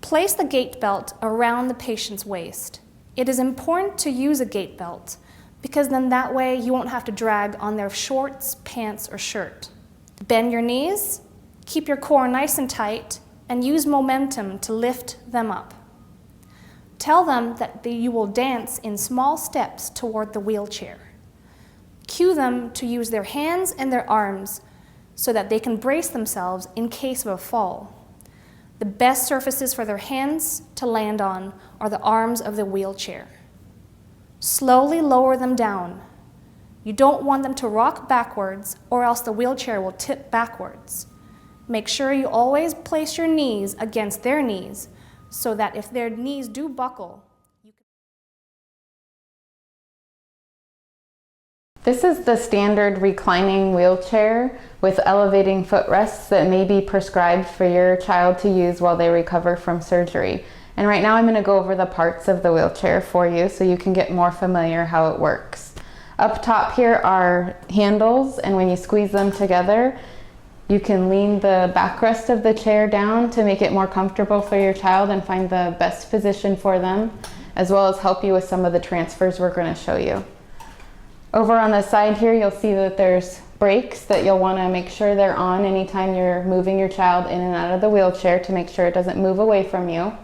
Place the gait belt around the patient's waist. It is important to use a gait belt because then that way you won't have to drag on their shorts, pants, or shirt. Bend your knees, keep your core nice and tight, and use momentum to lift them up. Tell them that you will dance in small steps toward the wheelchair. Cue them to use their hands and their arms so that they can brace themselves in case of a fall. The best surfaces for their hands to land on are the arms of the wheelchair. Slowly lower them down. You don't want them to rock backwards or else the wheelchair will tip backwards. Make sure you always place your knees against their knees so that if their knees do buckle, you can... This is the standard reclining wheelchair with elevating footrests that may be prescribed for your child to use while they recover from surgery. And right now I'm going to go over the parts of the wheelchair for you so you can get more familiar how it works. Up top here are handles, and when you squeeze them together, you can lean the backrest of the chair down to make it more comfortable for your child and find the best position for them, as well as help you with some of the transfers we're going to show you. Over on the side here, you'll see that there's brakes that you'll want to make sure they're on anytime you're moving your child in and out of the wheelchair to make sure it doesn't move away from you.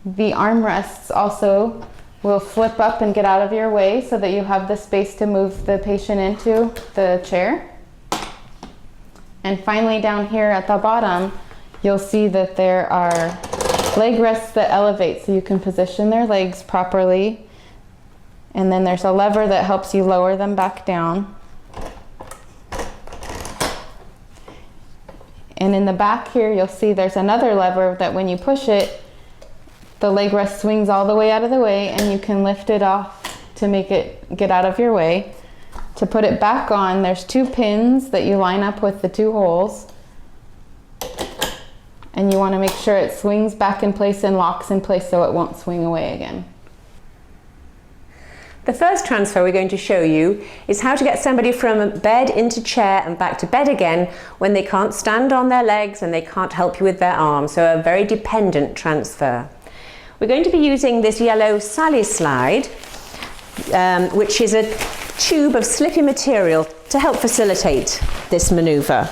The armrests also will flip up and get out of your way so that you have the space to move the patient into the chair. And finally down here at the bottom, you'll see that there are leg rests that elevate so you can position their legs properly. And then there's a lever that helps you lower them back down. And in the back here, you'll see there's another lever that when you push it, the leg rest swings all the way out of the way and you can lift it off to make it get out of your way. To put it back on, there's 2 pins that you line up with the 2 holes. And you want to make sure it swings back in place and locks in place so it won't swing away again. The first transfer we're going to show you is how to get somebody from bed into chair and back to bed again when they can't stand on their legs and they can't help you with their arms, so a very dependent transfer. We're going to be using this yellow Sally slide, which is a tube of slippy material to help facilitate this maneuver.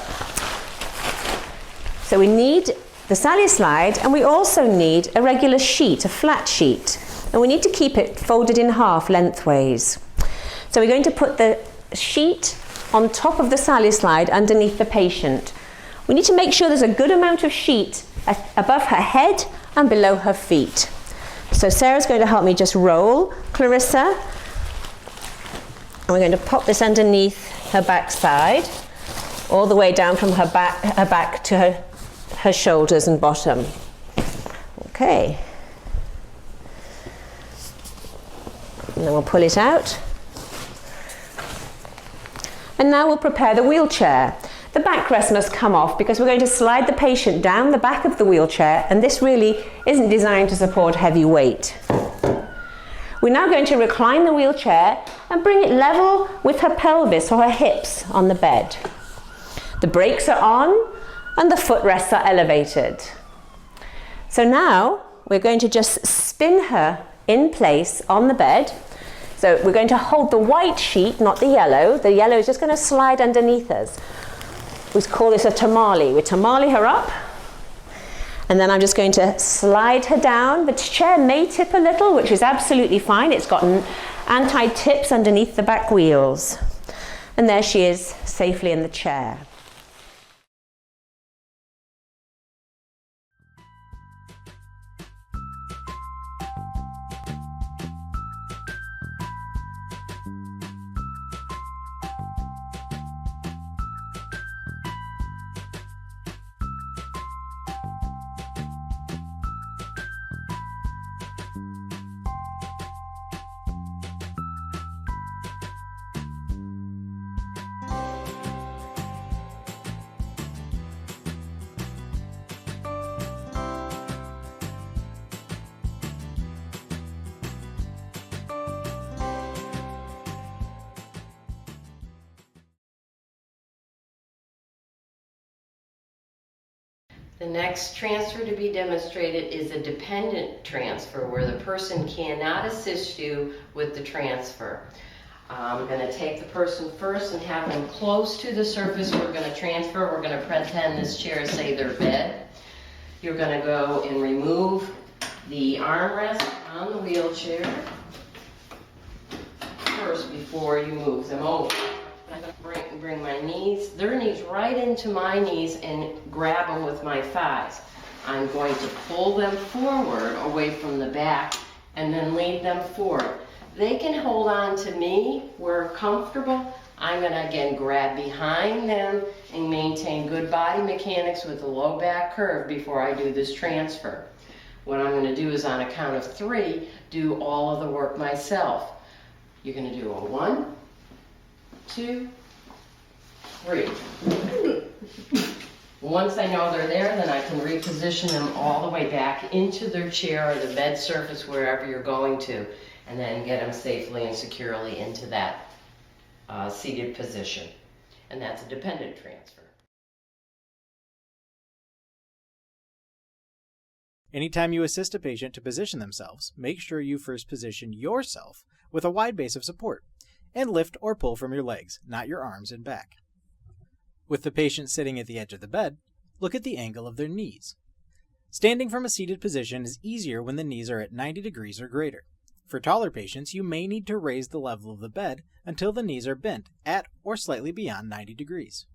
So we need the Sally slide, and we also need a regular sheet, a flat sheet. And we need to keep it folded in half lengthways. So we're going to put the sheet on top of the Sally slide underneath the patient. We need to make sure there's a good amount of sheet above her head and below her feet. So Sarah's going to help me just roll Clarissa. And we're going to pop this underneath her backside, all the way down from her back to her shoulders and bottom. Okay. And then we'll pull it out. And now we'll prepare the wheelchair. The backrest must come off because we're going to slide the patient down the back of the wheelchair, and this really isn't designed to support heavy weight. We're now going to recline the wheelchair and bring it level with her pelvis or her hips on the bed. The brakes are on and the footrests are elevated. So now we're going to just spin her in place on the bed. So we're going to hold the white sheet, not the yellow. The yellow is just going to slide underneath us. We call this a tamale. We tamale her up, and then I'm just going to slide her down. The chair may tip a little, which is absolutely fine. It's got anti-tips underneath the back wheels. And there she is, safely in the chair. The next transfer to be demonstrated is a dependent transfer where the person cannot assist you with the transfer. I'm going to take the person first and have them close to the surface we're going to transfer. We're going to pretend this chair is, say, their bed. You're going to go and remove the armrest on the wheelchair first before you move them over. I'm going to bring my knees, their knees right into my knees and grab them with my thighs. I'm going to pull them forward away from the back and then lead them forward. They can hold on to me where comfortable. I'm going to again grab behind them and maintain good body mechanics with a low back curve before I do this transfer. What I'm going to do is on a count of 3, do all of the work myself. You're going to do a 1, 2, 3. Once I know they're there, then I can reposition them all the way back into their chair or the bed surface, wherever you're going to, and then get them safely and securely into that seated position. And that's a dependent transfer. Anytime you assist a patient to position themselves, make sure you first position yourself with a wide base of support, and lift or pull from your legs, not your arms and back. With the patient sitting at the edge of the bed, look at the angle of their knees. Standing from a seated position is easier when the knees are at 90 degrees or greater. For taller patients, you may need to raise the level of the bed until the knees are bent at or slightly beyond 90 degrees.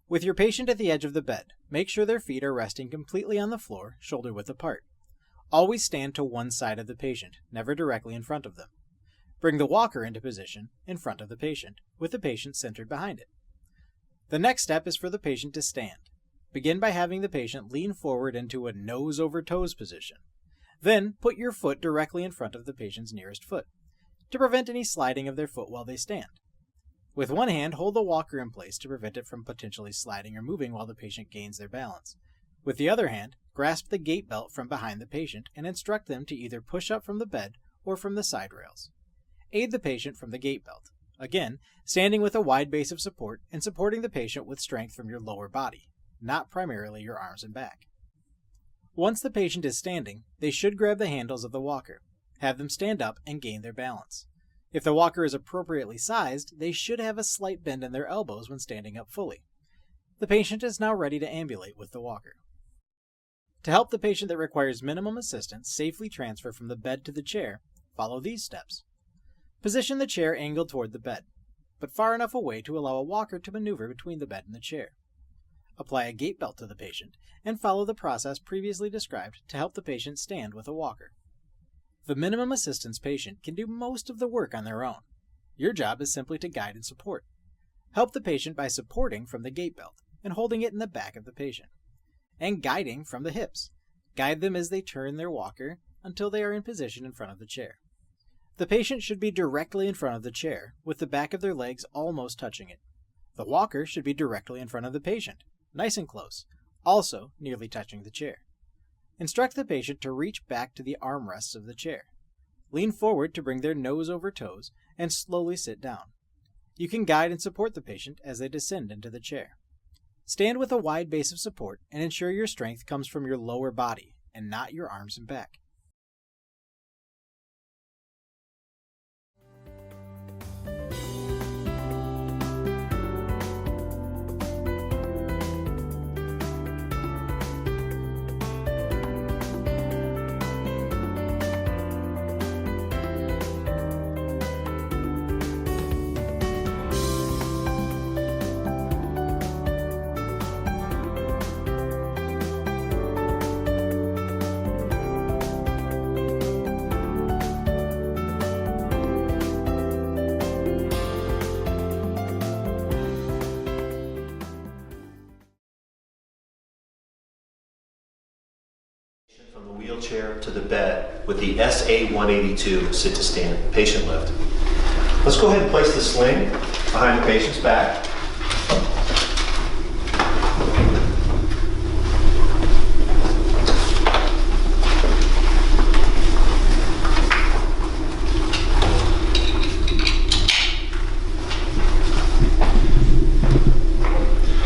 With your patient at the edge of the bed, make sure their feet are resting completely on the floor, shoulder width apart. Always stand to one side of the patient, never directly in front of them. Bring the walker into position in front of the patient, with the patient centered behind it. The next step is for the patient to stand. Begin by having the patient lean forward into a nose over toes position. Then put your foot directly in front of the patient's nearest foot, to prevent any sliding of their foot while they stand. With one hand, hold the walker in place to prevent it from potentially sliding or moving while the patient gains their balance. With the other hand, grasp the gait belt from behind the patient and instruct them to either push up from the bed or from the side rails. Aid the patient from the gait belt, again, standing with a wide base of support and supporting the patient with strength from your lower body, not primarily your arms and back. Once the patient is standing, they should grab the handles of the walker, have them stand up and gain their balance. If the walker is appropriately sized, they should have a slight bend in their elbows when standing up fully. The patient is now ready to ambulate with the walker. To help the patient that requires minimum assistance safely transfer from the bed to the chair, follow these steps. Position the chair angled toward the bed, but far enough away to allow a walker to maneuver between the bed and the chair. Apply a gait belt to the patient, and follow the process previously described to help the patient stand with a walker. The minimum assistance patient can do most of the work on their own. Your job is simply to guide and support. Help the patient by supporting from the gait belt and holding it in the back of the patient, and guiding from the hips. Guide them as they turn their walker until they are in position in front of the chair. The patient should be directly in front of the chair, with the back of their legs almost touching it. The walker should be directly in front of the patient, nice and close, also nearly touching the chair. Instruct the patient to reach back to the armrests of the chair. Lean forward to bring their nose over toes and slowly sit down. You can guide and support the patient as they descend into the chair. Stand with a wide base of support and ensure your strength comes from your lower body and not your arms and back. From the wheelchair to the bed with the SA-182 sit to stand patient lift. Let's go ahead and place the sling behind the patient's back.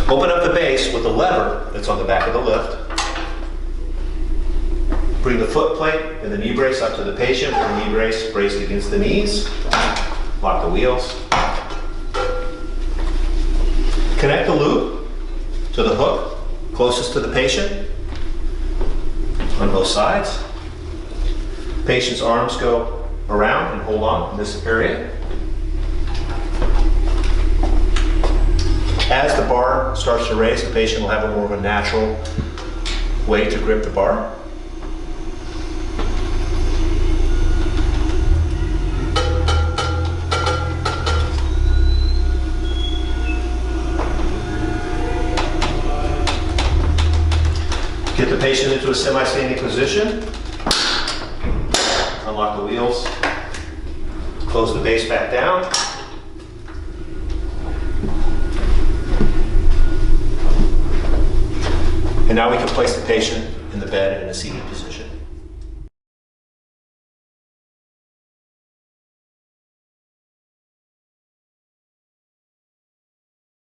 Open up the base with the lever that's on foot plate and the knee brace up to the patient. The knee brace braced against the knees. Lock the wheels. Connect the loop to the hook closest to the patient on both sides. Patient's arms go around and hold on in this area. As the bar starts to raise, the patient will have a more of a natural way to grip the bar. Get the patient into a semi-standing position. Unlock the wheels. Close the base back down. And now we can place the patient in the bed in a seated position.